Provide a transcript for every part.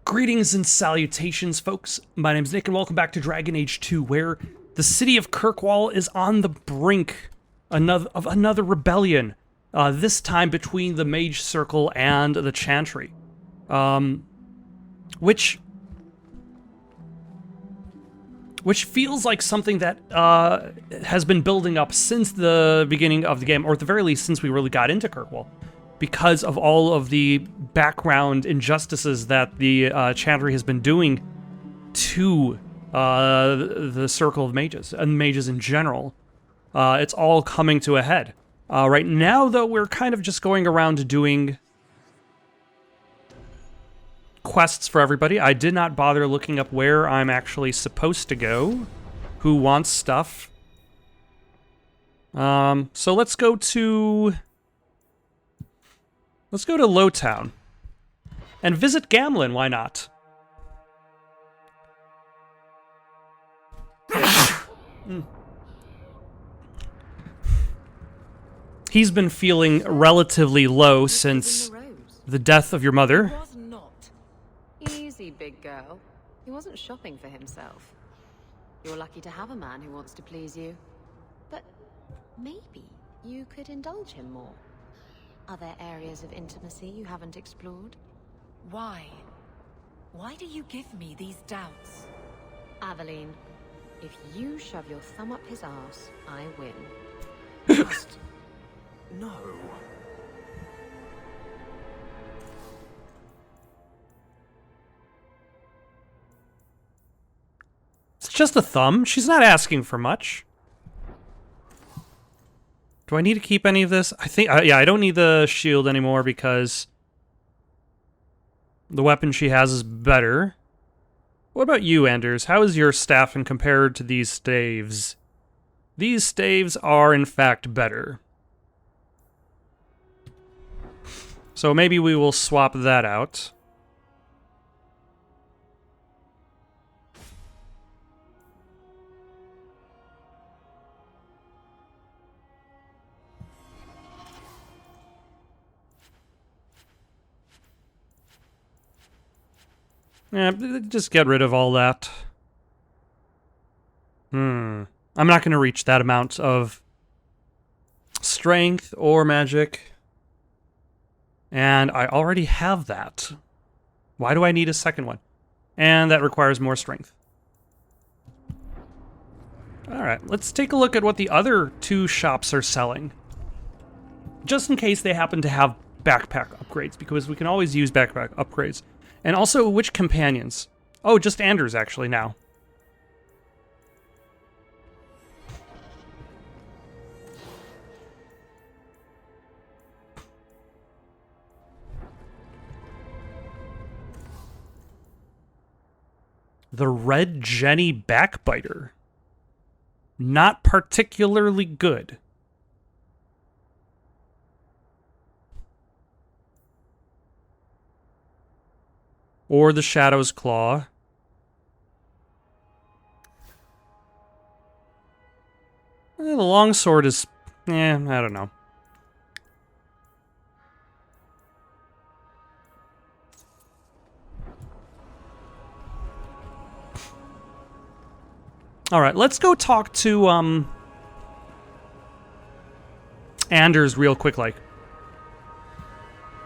Greetings and salutations, folks. My name's Nick, and welcome back to Dragon Age 2, where the city of Kirkwall is on the brink of another rebellion, this time between the Mage Circle and the Chantry, which feels like something that has been building up since the beginning of the game, or at the very least since we really got into Kirkwall, because of all of the background injustices that the Chantry has been doing to the Circle of Mages, and mages in general. It's all coming to a head. Right now, though, we're kind of just going around doing quests for everybody. I did not bother looking up where I'm actually supposed to go, who wants stuff. So let's go to Lowtown and visit Gamlen. Why not? He's been feeling relatively low since the death of your mother. Was not. Easy, big girl. He wasn't shopping for himself. You're lucky to have a man who wants to please you. But maybe you could indulge him more. Are there areas of intimacy you haven't explored? Why? Why do you give me these doubts? Aveline, if you shove your thumb up his arse, I win. Just... no. It's just a thumb. She's not asking for much. Do I need to keep any of this? I think, yeah, I don't need the shield anymore because the weapon she has is better. What about you, Anders? How is your staff in compared to these staves? These staves are, in fact, better. So maybe we will swap that out. Yeah, just get rid of all that. I'm not going to reach that amount of strength or magic. And I already have that. Why do I need a second one? And that requires more strength. Alright, let's take a look at what the other two shops are selling. Just in case they happen to have backpack upgrades, because we can always use backpack upgrades. And also, which companions? Oh, just Anders, actually, now. The Red Jenny Backbiter. Not particularly good. Or the Shadow's Claw. The longsword is... I don't know. Alright, let's go talk to, Anders real quick, like.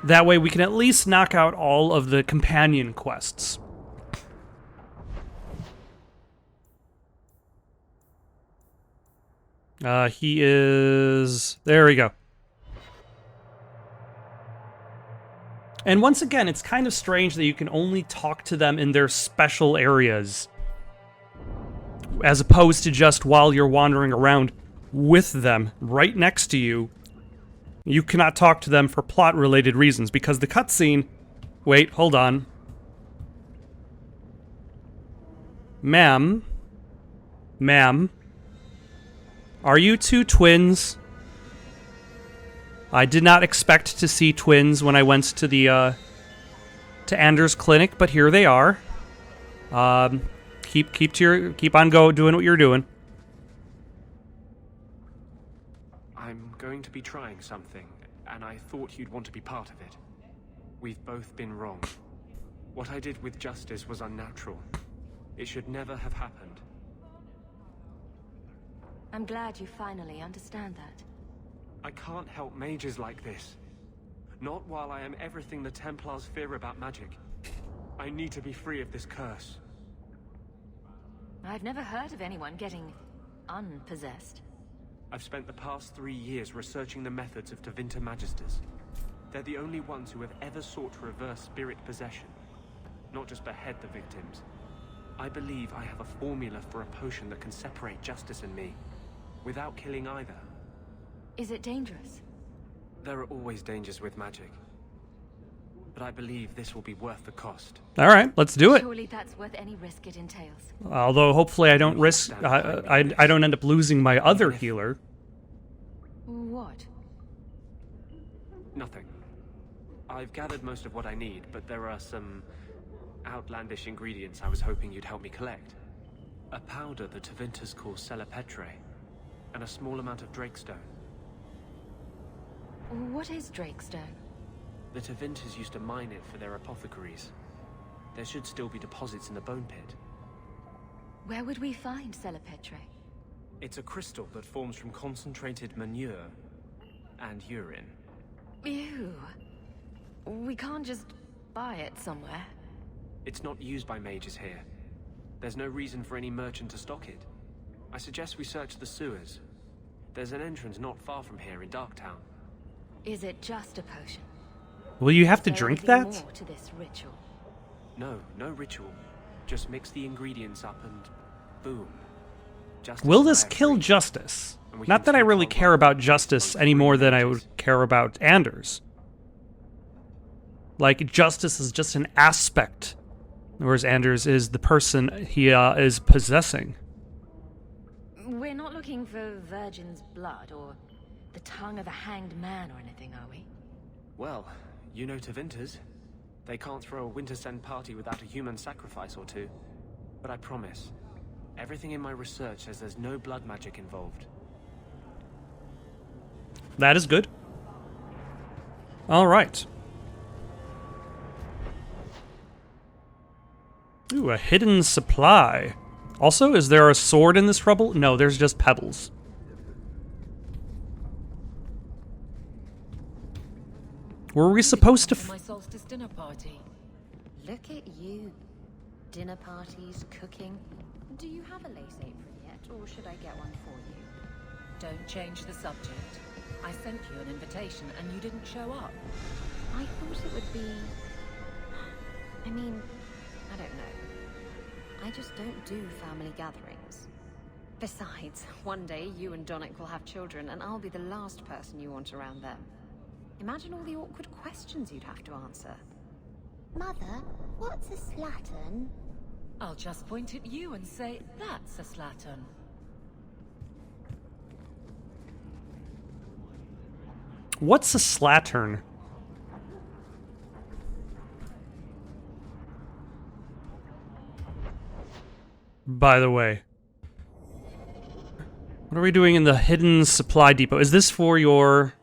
That way we can at least knock out all of the companion quests. He is... There we go. And once again, it's kind of strange that you can only talk to them in their special areas, as opposed to just while you're wandering around with them right next to you. You cannot talk to them for plot-related reasons, because the cutscene... Wait, hold on. Ma'am? Are you two twins? I did not expect to see twins when I went to the, to Anders' clinic, but here they are. Keep on doing what you're doing. I'm going to be trying something, and I thought you'd want to be part of it. We've both been wrong. What I did with Justice was unnatural. It should never have happened. I'm glad you finally understand that. I can't help mages like this. Not while I am everything the Templars fear about magic. I need to be free of this curse. I've never heard of anyone getting unpossessed. I've spent the past 3 years researching the methods of Tevinter Magisters. They're the only ones who have ever sought to reverse spirit possession, not just behead the victims. I believe I have a formula for a potion that can separate Justice and me, without killing either. Is it dangerous? There are always dangers with magic. But I believe this will be worth the cost. All right, let's do it. Surely that's worth any risk it entails. Although hopefully I don't risk, I don't end up losing my other healer. What? Nothing. I've gathered most of what I need, but there are some outlandish ingredients I was hoping you'd help me collect. A powder the Tevinters call Celepetre, and a small amount of Drakestone. What is Drakestone? The Tevinters used to mine it for their apothecaries. There should still be deposits in the bone pit. Where would we find Celepetre? It's a crystal that forms from concentrated manure and urine. Ew. We can't just buy it somewhere. It's not used by mages here. There's no reason for any merchant to stock it. I suggest we search the sewers. There's an entrance not far from here in Darktown. Is it just a potion? Will you have to There drink will be that? more to this ritual. No ritual. Just mix the ingredients up and boom. Justice Will and this I are kill free. Justice? And we Not can that I still really follow care up about with Justice those any more than I mages. would care about Anders. Like, Justice is just an aspect, whereas Anders is the person he is possessing. We're not looking for virgin's blood or the tongue of a hanged man or anything, are we? Well, you know Tevinters. They can't throw a Wintersend party without a human sacrifice or two. But I promise, everything in my research says there's no blood magic involved. That is good. All right. Ooh, a hidden supply. Also, is there a sword in this rubble? No, there's just pebbles. Were we supposed to... my solstice dinner party. Look at you. Dinner parties, cooking. Do you have a lace apron yet, or should I get one for you? Don't change the subject. I sent you an invitation and you didn't show up. I thought it would be... I mean, I don't know. I just don't do family gatherings. Besides, one day you and Donick will have children, and I'll be the last person you want around them. Imagine all the awkward questions you'd have to answer. Mother, what's a slattern? I'll just point at you and say, that's a slattern. What's a slattern? By the way. What are we doing in the hidden supply depot? Is this for your...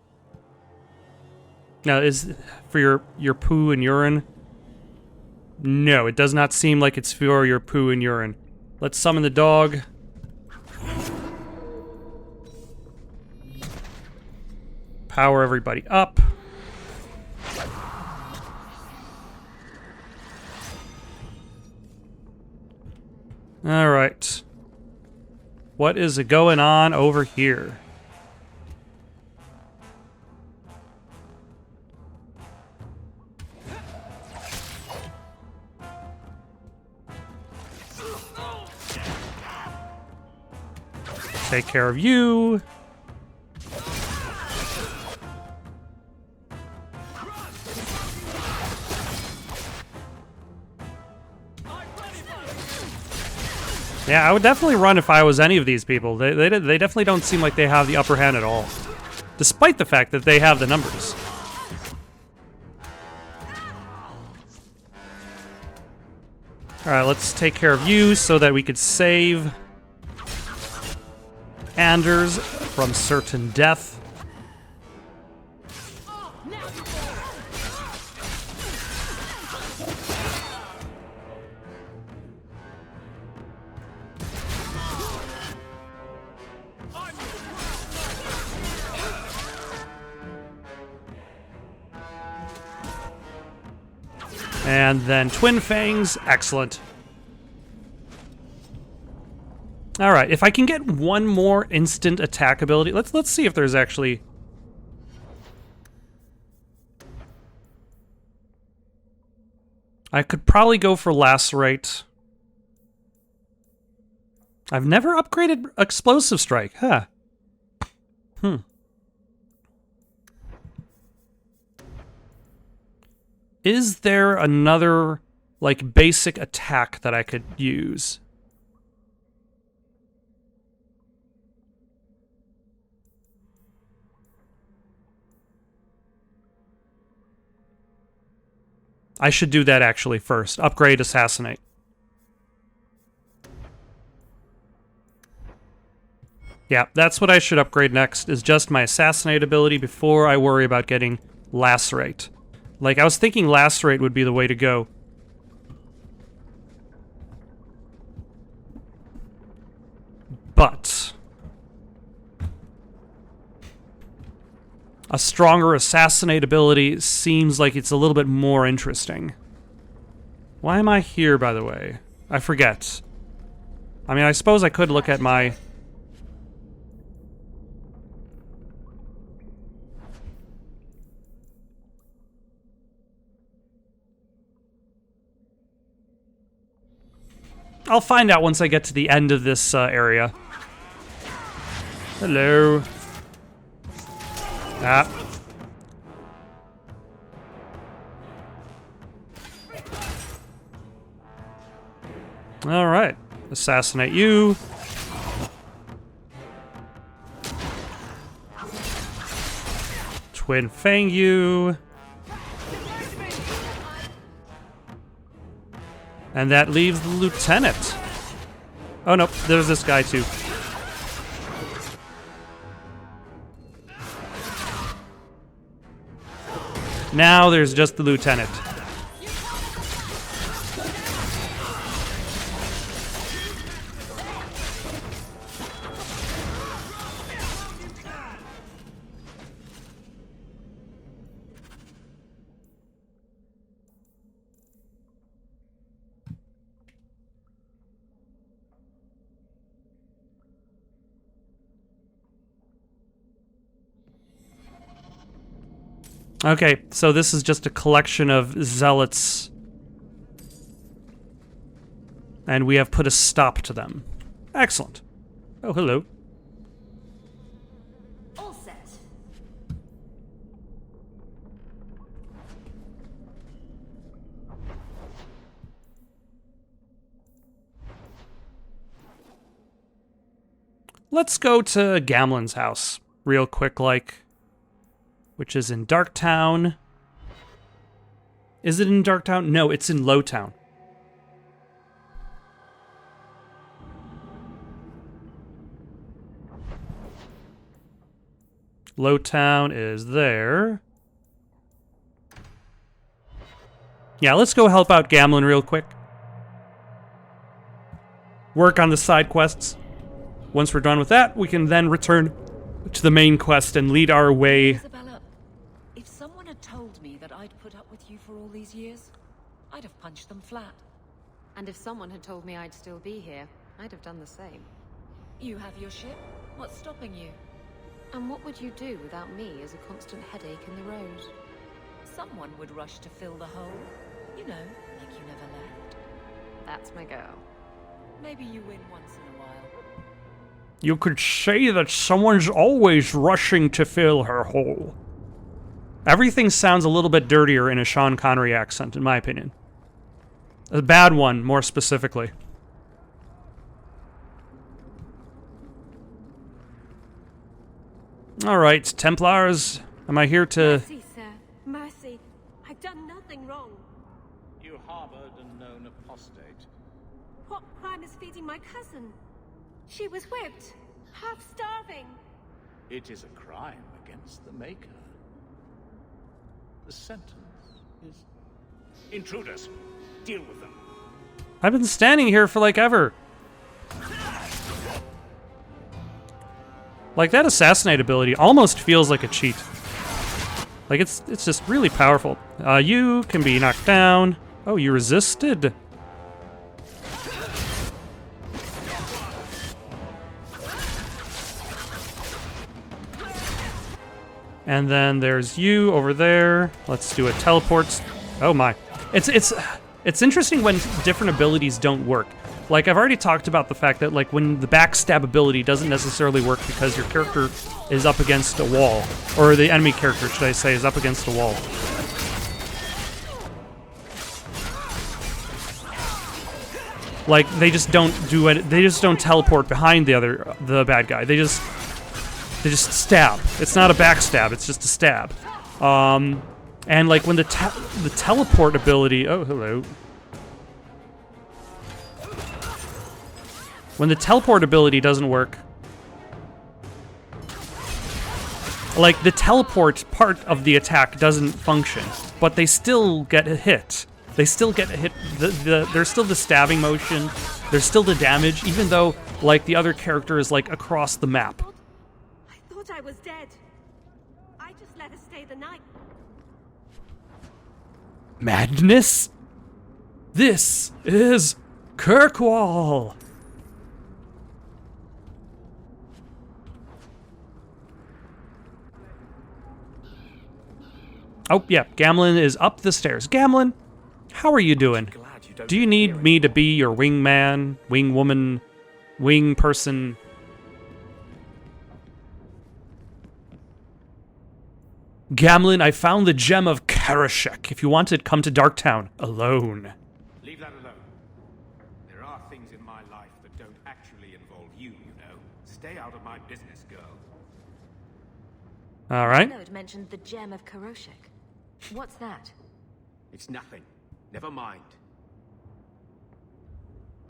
Now, is for your poo and urine? No, it does not seem like it's for your poo and urine. Let's summon the dog. Power everybody up. All right. What is going on over here? Take care of you. Yeah, I would definitely run if I was any of these people. They definitely don't seem like they have the upper hand at all. Despite the fact that they have the numbers. Alright, let's take care of you so that we could save Anders from certain death. And then Twin Fangs. Excellent. All right, if I can get one more instant attack ability, let's see if there's actually. I could probably go for Lacerate. I've never upgraded Explosive Strike, huh? Is there another, like, basic attack that I could use? I should do that actually first. Upgrade Assassinate. Yeah, that's what I should upgrade next, is just my Assassinate ability before I worry about getting Lacerate. Like, I was thinking Lacerate would be the way to go. But a stronger Assassinate ability seems like it's a little bit more interesting. Why am I here, by the way? I forget. I mean, I suppose I could look at my... I'll find out once I get to the end of this area. Hello. Ah. All right. Assassinate you. Twin Fang you. And that leaves the lieutenant. Oh, no, there's this guy, too. Now there's just the lieutenant. Okay, so this is just a collection of zealots. And we have put a stop to them. Excellent. Oh, hello. All set. Let's go to Gamlen's house real quick, like, which is in Darktown. Is it in Darktown? No, it's in Lowtown. Lowtown is there. Yeah, let's go help out Gamlen real quick. Work on the side quests. Once we're done with that, we can then return to the main quest and lead our way. Isabella, if someone had told me that I'd put up with you for all these years, I'd have punched them flat. And if someone had told me I'd still be here, I'd have done the same. You have your ship. What's stopping you? And what would you do without me as a constant headache in the road? Someone would rush to fill the hole. You know, like you never left. That's my girl. Maybe you win once in a while. You could say that someone's always rushing to fill her hole. Everything sounds a little bit dirtier in a Sean Connery accent, in my opinion. A bad one, more specifically. Alright, Templars, am I here to... Mercy, sir. Mercy. I've done nothing wrong. You harbored a known apostate. What crime is feeding my cousin? She was whipped, half starving. It is a crime against the Maker. The sentence is... Intruders! Deal with them. I've been standing here for like ever. Like, that assassinate ability almost feels like a cheat. Like, it's just really powerful. You can be knocked down. Oh, you resisted. And then there's you over there. Let's do a teleport. Oh my. It's interesting when different abilities don't work. Like, I've already talked about the fact that, like, when the backstab ability doesn't necessarily work because your character is up against a wall. Or the enemy character, should I say, is up against a wall. Like, they just don't do it. They just don't teleport behind the bad guy. They just stab. It's not a backstab. It's just a stab. And like when the teleport ability. Oh, hello. When the teleport ability doesn't work, like the teleport part of the attack doesn't function, but they still get a hit. They still get a hit. There's still the stabbing motion. There's still the damage, even though like the other character is like across the map. I thought I was dead. I just let her stay the night. Madness? This is Kirkwall. Oh, yeah, Gamlen is up the stairs. Gamlen, how are you doing? Do you need me to be your wingman, wingwoman, wing person? Gamlen, I found the gem of Karashek. If you want it, come to Darktown alone. Leave that alone. There are things in my life that don't actually involve you, you know. Stay out of my business, girl. All right. Node mentioned the gem of Karoshek. What's that? It's nothing. Never mind.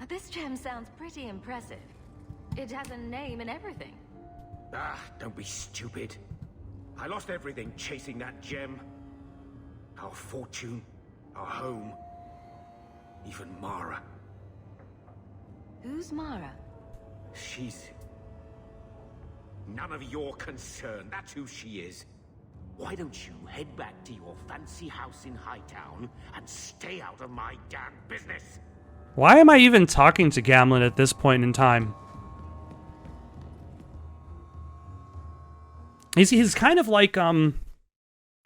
This gem sounds pretty impressive. It has a name and everything. Ah, don't be stupid. I lost everything chasing that gem. Our fortune, our home, even Mara. Who's Mara? She's none of your concern. That's who she is. Why don't you head back to your fancy house in Hightown and stay out of my damn business? Why am I even talking to Gamlen at this point in time? He's kind of like,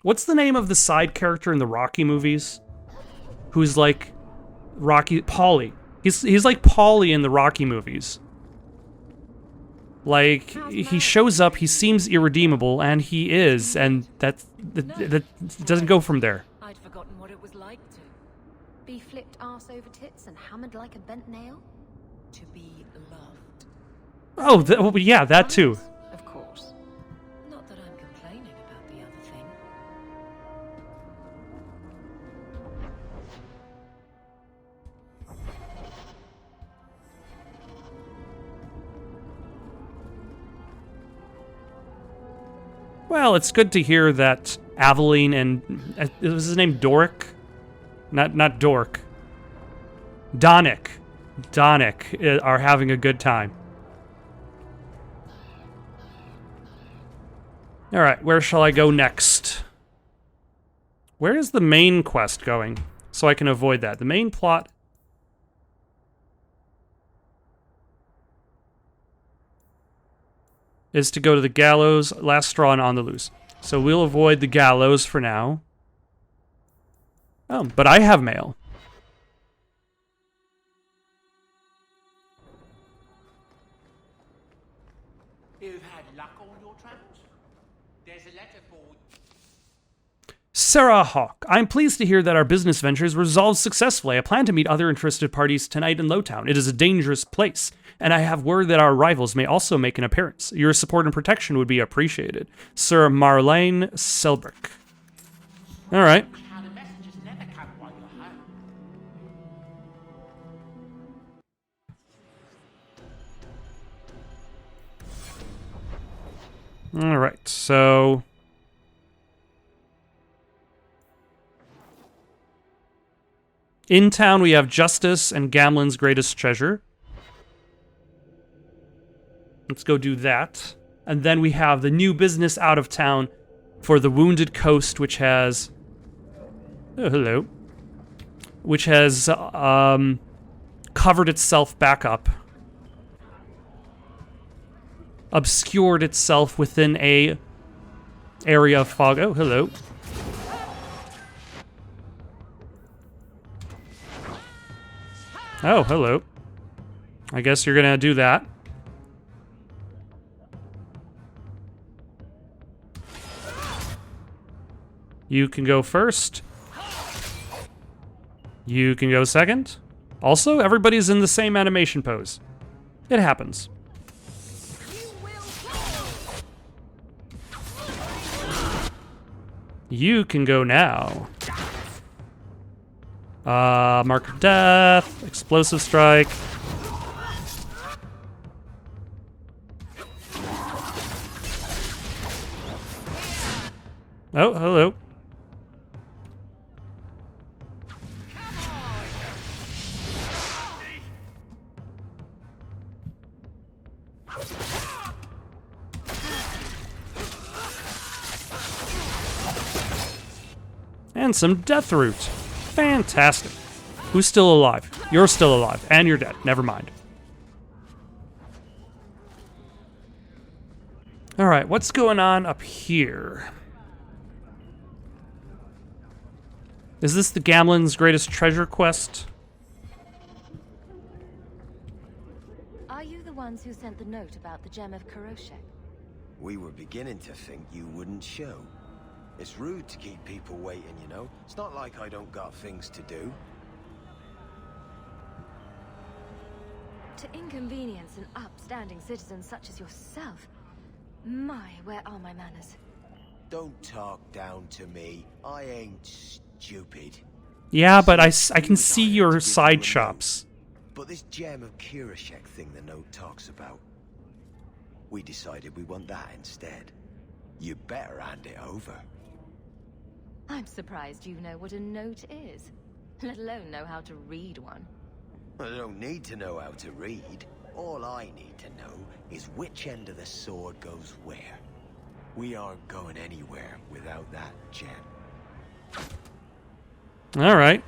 what's the name of the side character in the Rocky movies? Who's like Rocky, Paulie. He's like Paulie in the Rocky movies. Like, he shows up, he seems irredeemable, and he is, and that doesn't go from there. I'd forgotten what it was like to Be flipped arse over tits and hammered like a bent nail? be loved. Oh, yeah, that too. Of course. Not that I'm complaining about the other thing. Well, it's good to hear that Aveline and was his name Doric? Not Dork. Donick are having a good time. All right, where shall I go next? Where is the main quest going? So I can avoid that. The main plot is to go to the gallows, last straw and on the loose. So we'll avoid the gallows for now. Oh, but I have mail. You've had luck on your travels? There's a letter for... Sarah Hawk, I'm pleased to hear that our business ventures resolved successfully. I plan to meet other interested parties tonight in Lowtown. It is a dangerous place, and I have word that our rivals may also make an appearance. Your support and protection would be appreciated. Sir Marlene Selbrick. All right. How the messages never come while you're home. All right, so... in town, we have Justice and Gamlen's greatest treasure. Let's go do that. And then we have the new business out of town for the Wounded Coast, which has... oh, hello. which has covered itself back up, obscured itself within a area of fog. Oh, hello. Oh, hello. I guess you're gonna do that. You can go first. You can go second. Also, everybody's in the same animation pose. It happens. You can go now. Mark of Death, Explosive Strike. Oh, hello. And some Death Root. Fantastic. Who's still alive? You're still alive. And you're dead. Never mind. Alright, what's going on up here? Is this the Gamlen's greatest treasure quest? Are you the ones who sent the note about the gem of Kuroshek? We were beginning to think you wouldn't show. It's rude to keep people waiting, you know? It's not like I don't got things to do. To inconvenience an upstanding citizen such as yourself. My, where are my manners? Don't talk down to me. I ain't stupid. Yeah, but I can see your side chops. But this gem of Kuroshek thing the note talks about, we decided we want that instead. You better hand it over. I'm surprised you know what a note is, let alone know how to read one. I don't need to know how to read. All I need to know is which end of the sword goes where. We aren't going anywhere without that gem. Alright.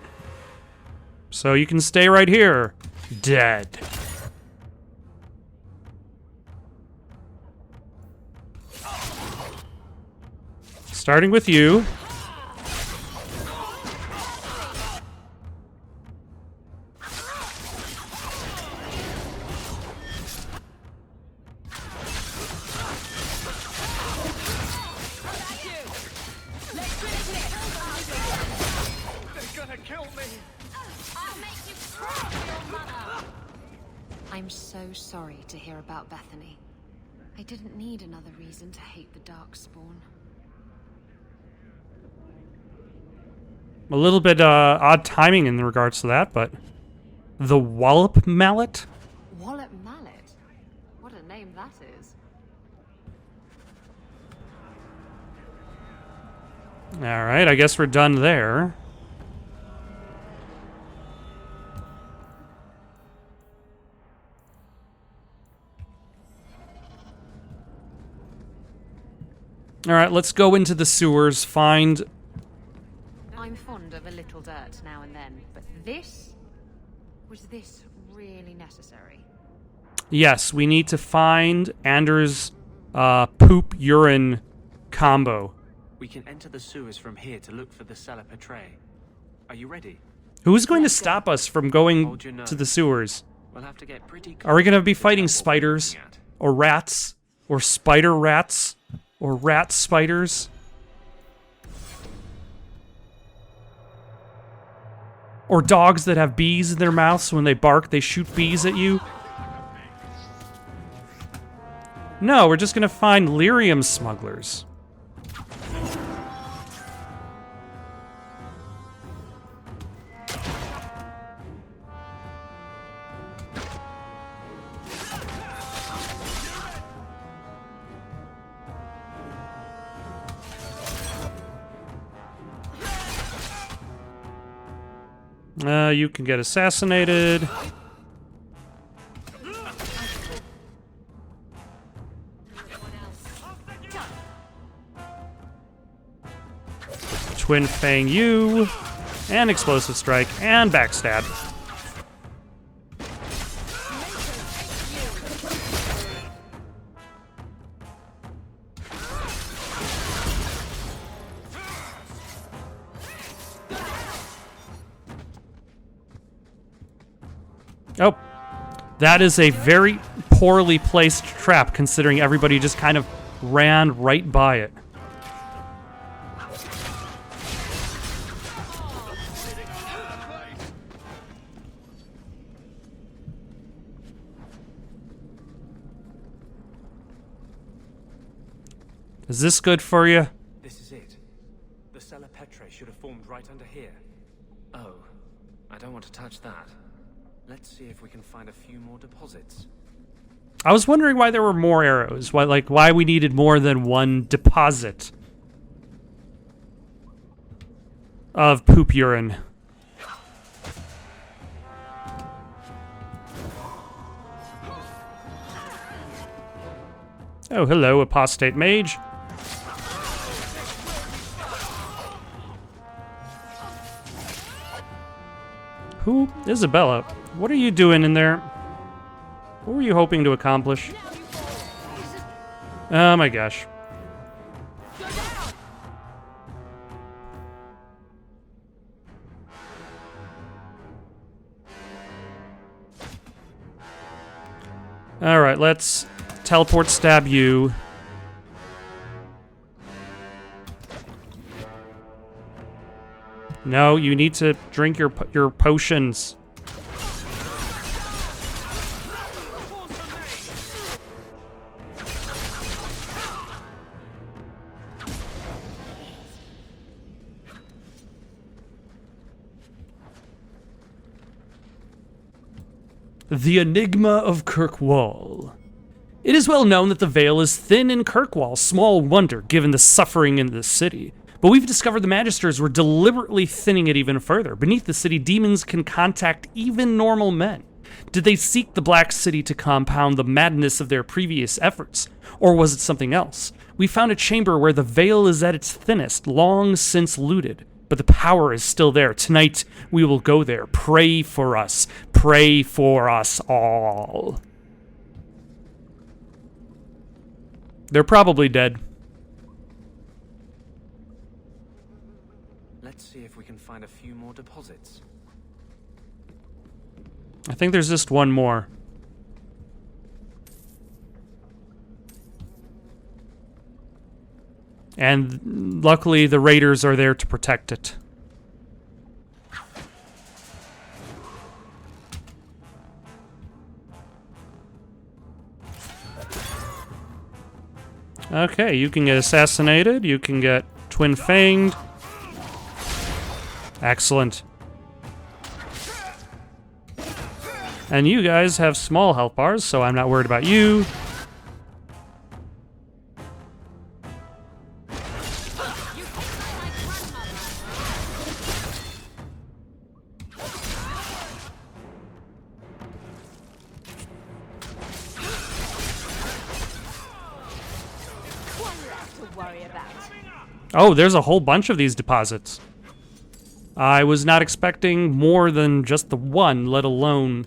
So you can stay right here. Dead. Starting with you. I'm so sorry to hear about Bethany. I didn't need another reason to hate the Darkspawn. A little bit odd timing in regards to that, but the Wallop Mallet? Wallop Mallet? What a name that is. Alright, I guess we're done there. Alright, let's go into the sewers, find... I'm fond of a little dirt now and then, but this? Was this really necessary? Yes, we need to find Anders' poop-urine combo. We can enter the sewers from here to look for the cellar portray. Are you ready? Who's going to stop us from going Hold your nerve. to the sewers? We'll have to get pretty Are we going to be close fighting tell what we're spiders? looking at. Or rats? Or spider rats? Or rat spiders? Or dogs that have bees in their mouths, so when they bark, they shoot bees at you? No, we're just gonna find lyrium smugglers. You can get assassinated. Twin Fang you. and explosive strike, and backstab. Oh, that is a very poorly placed trap, considering everybody just kind of ran right by it. Is this good for you? This is it. The Cella Petrae should have formed right under here. Oh, I don't want to touch that. Let's see if we can find a few more deposits. I was wondering why there were more arrows. Why we needed more than one deposit of poop urine. Oh, hello, apostate mage. Who? Isabella, what are you doing in there? What were you hoping to accomplish? Oh my gosh. Alright, let's teleport stab you. No, you need to drink your potions. The Enigma of Kirkwall. It is well known that the veil is thin in Kirkwall, small wonder given the suffering in the city. But we've discovered the Magisters were deliberately thinning it even further. Beneath the city, demons can contact even normal men. Did they seek the Black City to compound the madness of their previous efforts? Or was it something else? We found a chamber where the veil is at its thinnest, long since looted. But the power is still there. Tonight, we will go there. Pray for us. Pray for us all. They're probably dead. Let's see if we can find a few more deposits. I think there's just one more. And luckily, the raiders are there to protect it. Okay, you can get assassinated. You can get twin-fanged. Excellent. And you guys have small health bars, so I'm not worried about you. Oh, there's a whole bunch of these deposits. I was not expecting more than just the one, let alone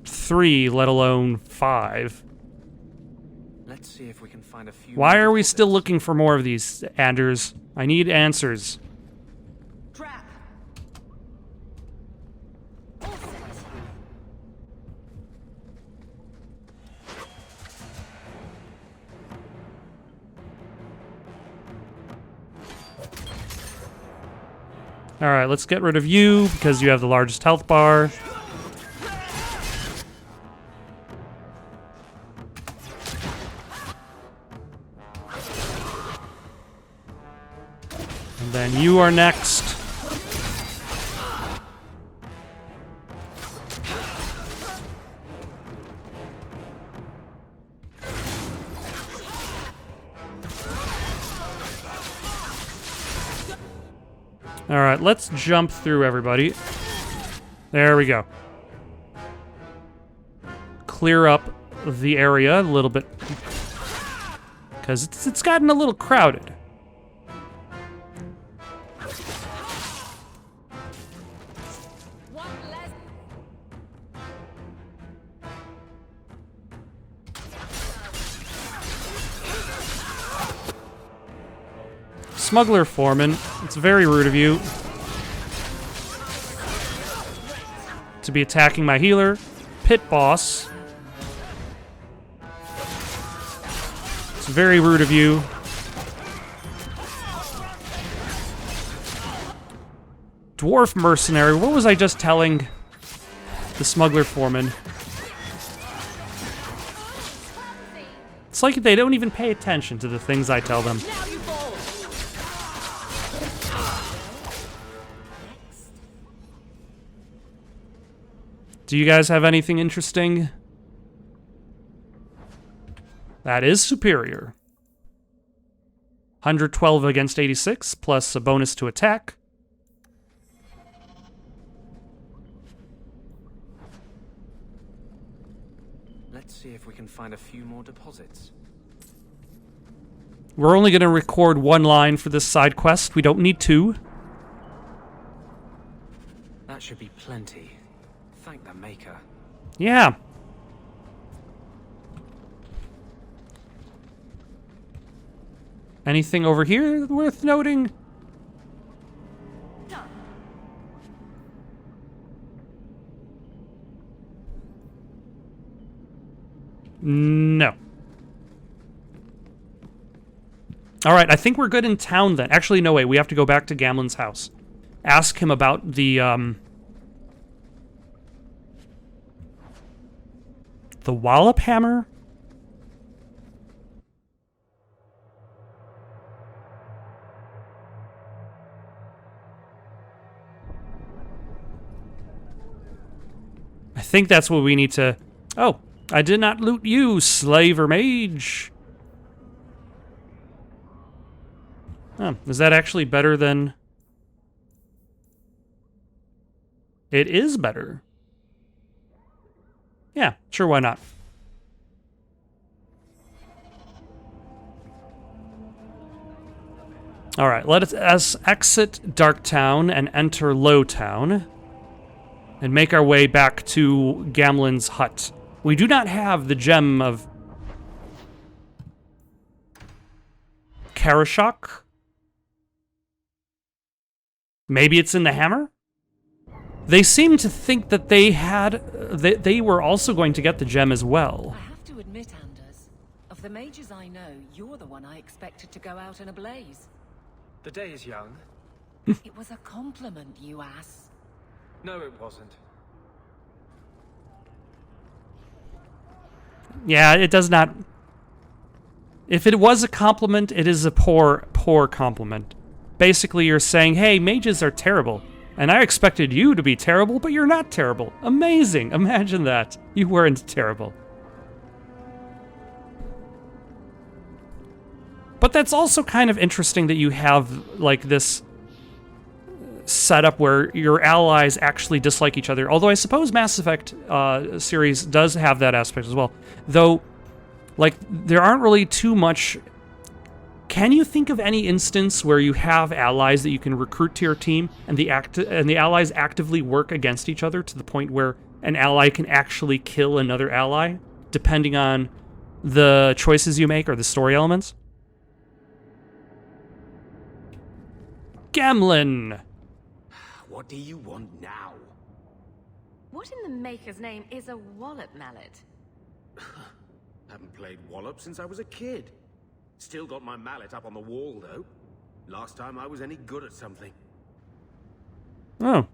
3, let alone 5. Let's see if we can find a few. Why are we still looking for more of these, Anders? I need answers. Trap. Alright, let's get rid of you, because you have the largest health bar. And then you are next. Alright, let's jump through everybody. There we go. Clear up the area a little bit. Because it's gotten a little crowded. Smuggler Foreman, it's very rude of you to be attacking my healer. Pit Boss, it's very rude of you. Dwarf Mercenary, what was I just telling the Smuggler Foreman? It's like they don't even pay attention to the things I tell them. Do you guys have anything interesting? That is superior. 112 against 86, plus a bonus to attack. Let's see if we can find a few more deposits. We're only going to record one line for this side quest. We don't need two. That should be plenty. Thank the Maker. Yeah. Anything over here worth noting? No. All right, I think we're good in town then. Actually, no, wait. We have to go back to Gamlen's house. Ask him about the Wallop Hammer? I think that's what we need to... Oh, I did not loot you, slave or mage. Oh, is that actually better than... It is better. Yeah, sure, why not? Alright, let us exit Darktown and enter Lowtown. And make our way back to Gamlen's hut. We do not have the gem of... Karashok? Maybe it's in the hammer? They seem to think that they had... They were also going to get the gem as well. I have to admit, Anders, of the mages I know, you're the one I expected to go out in a blaze. The day is young. It was a compliment, you ass. No, it wasn't. Yeah, it does not... If it was a compliment, it is a poor compliment. Basically, you're saying, hey, mages are terrible. And I expected you to be terrible, but you're not terrible. Amazing. Imagine that. You weren't terrible. But that's also kind of interesting that you have, like, this setup where your allies actually dislike each other. Although I suppose Mass Effect series does have that aspect as well. Though, like, there aren't really too much... Can you think of any instance where you have allies that you can recruit to your team and the allies actively work against each other to the point where an ally can actually kill another ally, depending on the choices you make or the story elements? Gamlen! What do you want now? What in the Maker's name is a wallop mallet? Haven't played Wallop since I was a kid. Still got my mallet up on the wall, though. Last time I was any good at something. Oh.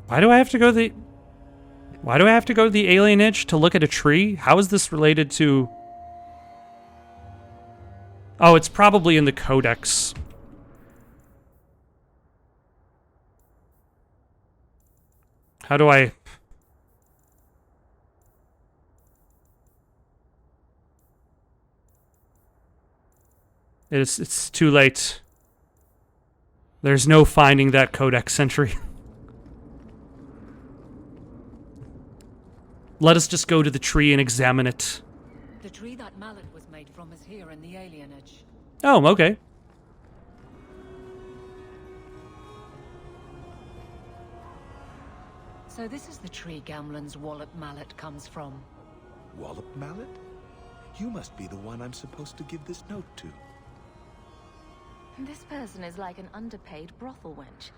Why do I have to go to the alienage to look at a tree? How is this related to... Oh, it's probably in the codex. How do I... It's too late. There's no finding that codex entry. Let us just go to the tree and examine it. The tree that mallet was made from is here in the alienage. Oh, okay. So this is the tree Gamlen's wallop mallet comes from. Wallop mallet? You must be the one I'm supposed to give this note to. This person is like an underpaid brothel wench.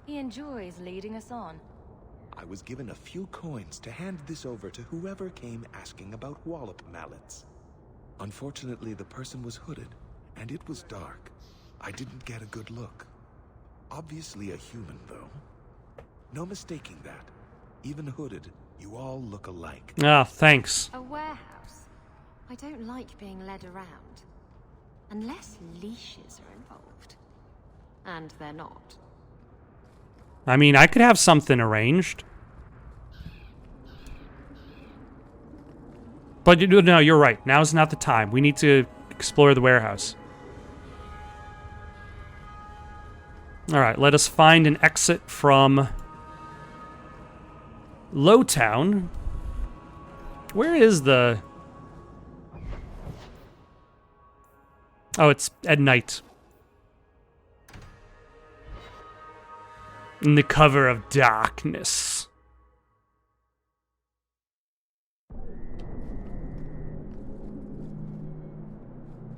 He enjoys leading us on. I was given a few coins to hand this over to whoever came asking about wallop mallets. Unfortunately, the person was hooded, and it was dark. I didn't get a good look. Obviously a human, though. No mistaking that. Even hooded, you all look alike. Ah, thanks. A warehouse? I don't like being led around. Unless leashes are involved. And they're not. I mean, I could have something arranged. But no, you're right. Now's not the time. We need to explore the warehouse. Alright, let us find an exit from Lowtown. Where is the... Oh, it's at night. In the cover of darkness.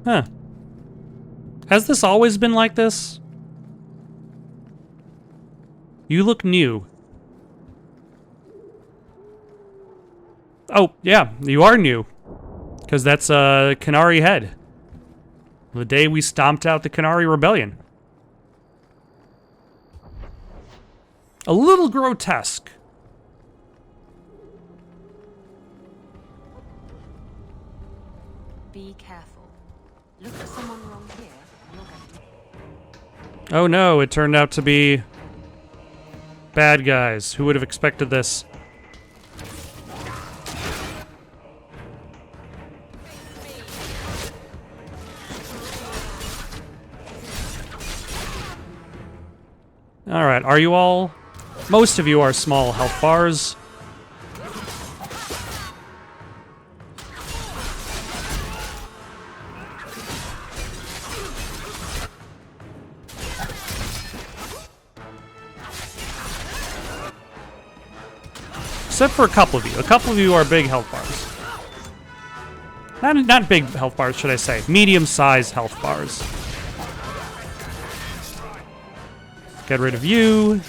Huh. Has this always been like this? You look new. Oh, yeah, you are new. Because that's a Canary head. The day we stomped out the Canary Rebellion. A little grotesque. Be careful. Look for someone wrong here, and you're going to... Oh no, it turned out to be bad guys. Who would have expected this? Alright, are you all... Most of you are small health bars. Except for a couple of you. A couple of you are big health bars. Not big health bars, should I say. Medium-sized health bars. Get rid of you.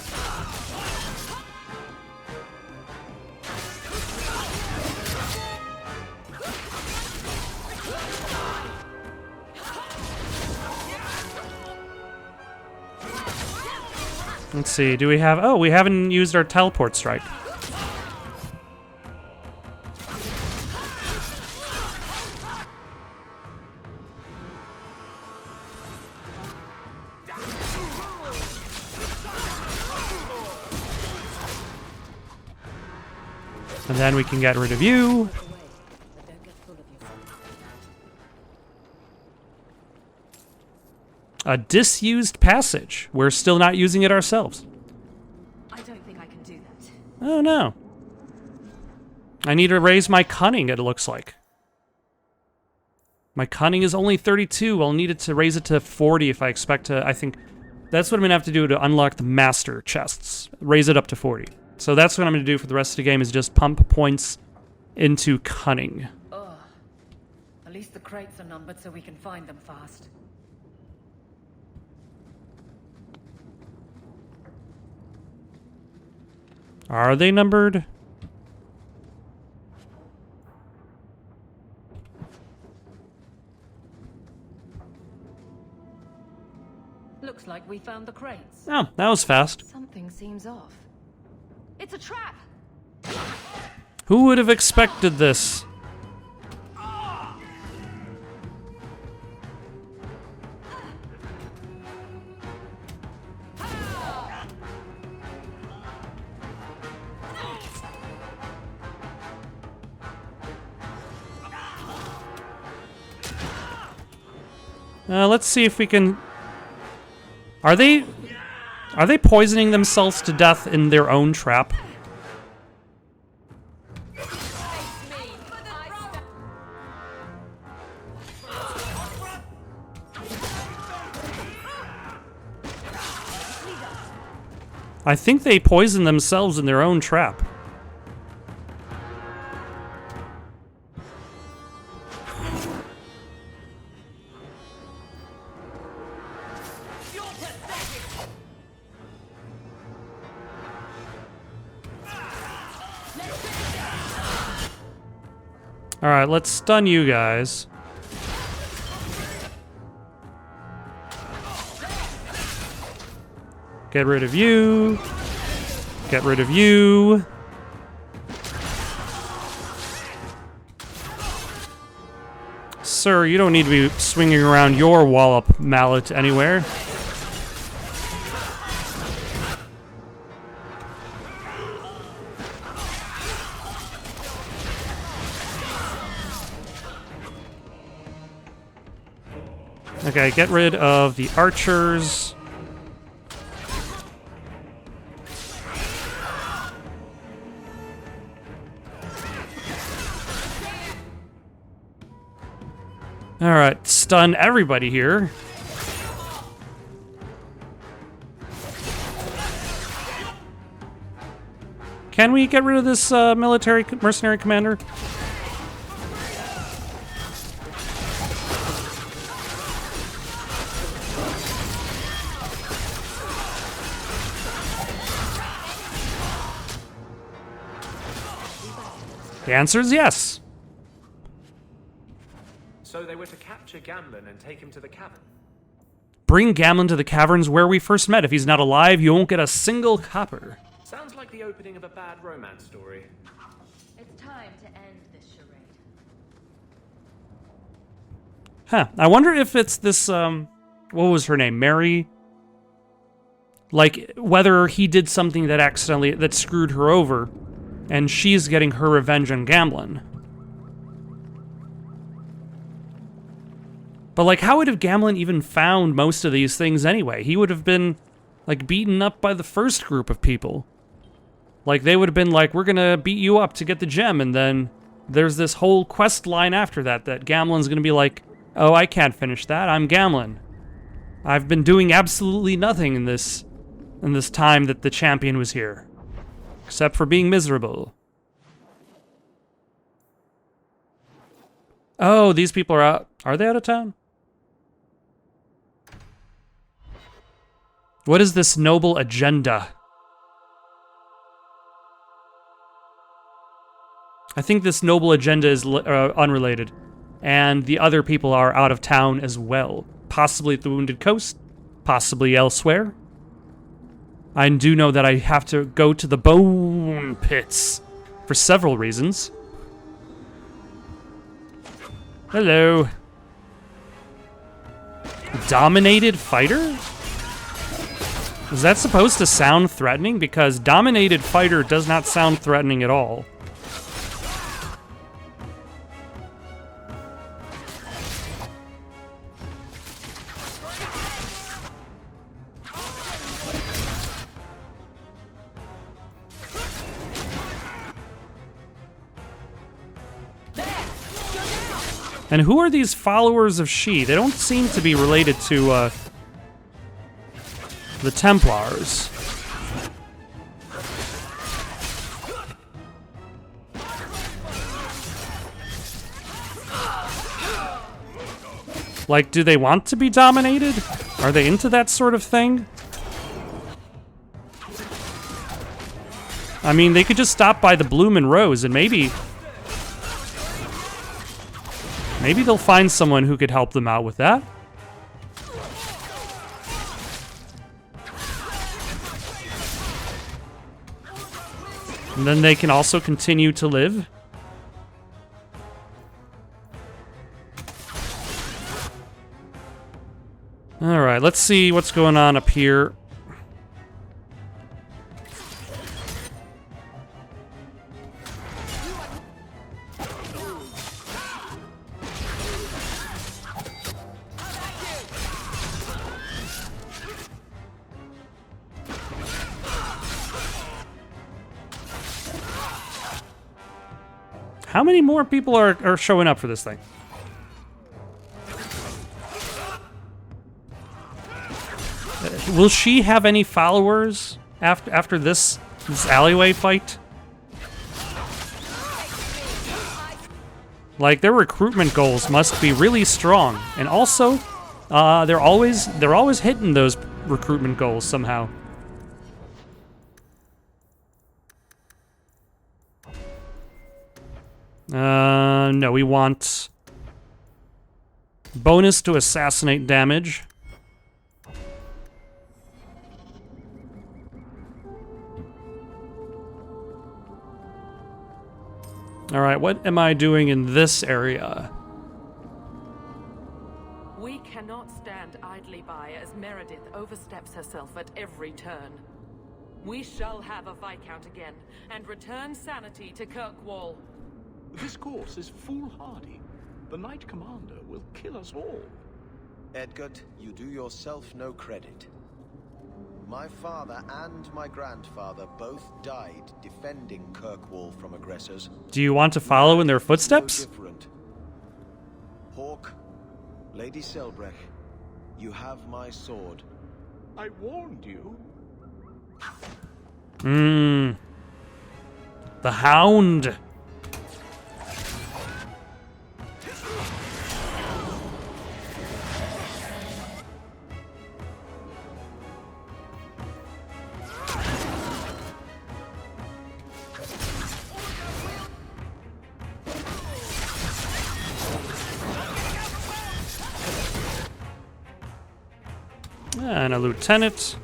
Let's see, do we have... Oh, we haven't used our teleport strike. And then we can get rid of you. A disused passage. We're still not using it ourselves. I don't think I can do that. Oh no. I need to raise my cunning, it looks like. My cunning is only 32. I'll need it to raise it to 40 if I expect to... I think that's what I'm going to have to do to unlock the master chests. Raise it up to 40. So that's what I'm going to do for the rest of the game, is just pump points into cunning. Ugh. At least the crates are numbered so we can find them fast. Are they numbered? Looks like we found the crates. Oh, that was fast. Something seems off. It's a trap! Who would have expected this? Let's see if we can... Are they poisoning themselves to death in their own trap? I think they poison themselves in their own trap. Alright, let's stun you guys. Get rid of you. Get rid of you. Sir, you don't need to be swinging around your wallop mallet anywhere. Okay, get rid of the archers. Alright, stun everybody here. Can we get rid of this mercenary commander? The answer is yes. So they were to capture Gamlen and take him to the cavern? Bring Gamlen to the caverns where we first met. If he's not alive, you won't get a single copper. Sounds like the opening of a bad romance story. It's time to end this charade. Huh. I wonder if it's this, what was her name? Mary? Like, whether he did something that screwed her over, and she's getting her revenge on Gamlen. But, like, how would have Gamlen even found most of these things anyway? He would have been, like, beaten up by the first group of people. Like, they would have been like, we're gonna beat you up to get the gem, and then there's this whole quest line after that Gamlen's gonna be like, oh, I can't finish that, I'm Gamlen. I've been doing absolutely nothing in this time that the champion was here. Except for being miserable. Oh, these people are out. Are they out of town? What is this noble agenda? I think this noble agenda is unrelated. And the other people are out of town as well. Possibly at the Wounded Coast. Possibly elsewhere. I do know that I have to go to the bone pits for several reasons. Hello. Dominated fighter? Is that supposed to sound threatening? Because dominated fighter does not sound threatening at all. And who are these followers of She? They don't seem to be related to, the Templars. Like, do they want to be dominated? Are they into that sort of thing? I mean, they could just stop by the Bloom and Rose and maybe they'll find someone who could help them out with that. And then they can also continue to live. Alright, let's see what's going on up here. How many more people are showing up for this thing? Will she have any followers? after this alleyway fight. Like, their recruitment goals must be really strong, and also, they're always hitting those recruitment goals somehow. No, we want bonus to assassinate damage. All right, what am I doing in this area? We cannot stand idly by as Meredith oversteps herself at every turn. We shall have a Viscount again, and return sanity to Kirkwall. This course is foolhardy. The Knight Commander will kill us all. Edgard, you do yourself no credit. My father and my grandfather both died defending Kirkwall from aggressors. Do you want to follow in their footsteps? No different. Hawk, Lady Selbrecht, you have my sword. I warned you. The Hound. And a lieutenant.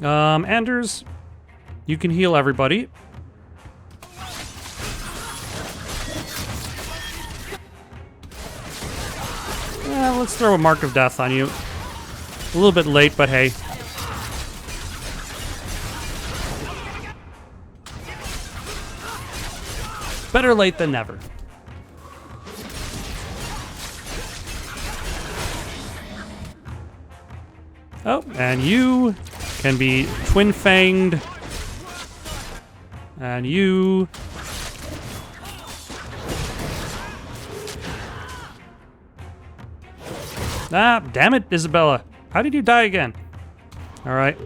Anders, you can heal everybody. Let's throw a Mark of Death on you. A little bit late, but hey. Better late than never. Oh, and you can be twin-fanged. And you... Ah, damn it, Isabella. How did you die again? All right.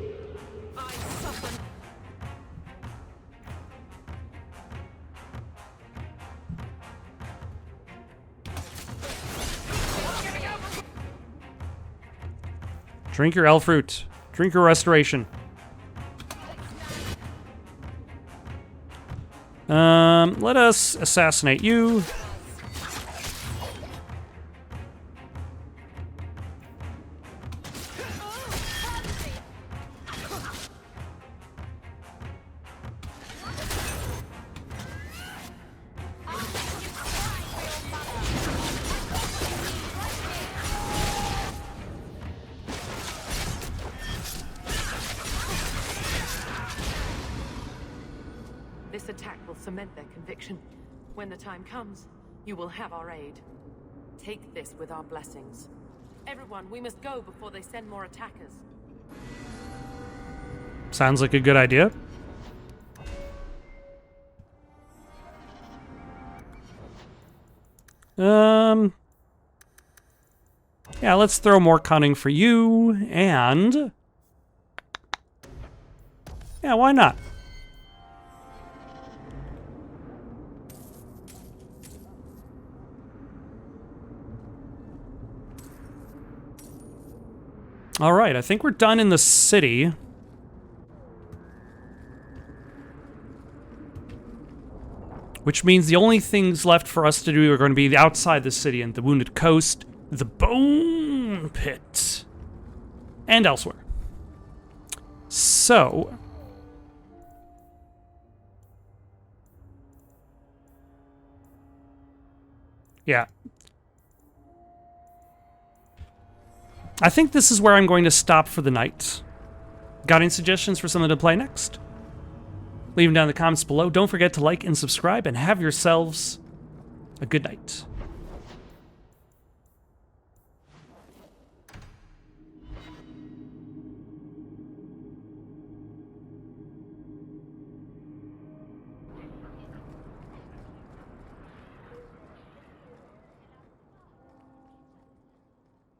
Drink your elf fruit. Drink your restoration. Let us assassinate you. This attack will cement their conviction. When the time comes, you will have our aid. Take this with our blessings. Everyone, we must go before they send more attackers. Sounds like a good idea. Yeah, let's throw more cunning for you, and... yeah, why not? All right, I think we're done in the city. Which means the only things left for us to do are going to be outside the city and the Wounded Coast, the Bone Pit, and elsewhere. So... yeah. I think this is where I'm going to stop for the night. Got any suggestions for something to play next? Leave them down in the comments below. Don't forget to like and subscribe, and have yourselves a good night.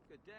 Good day.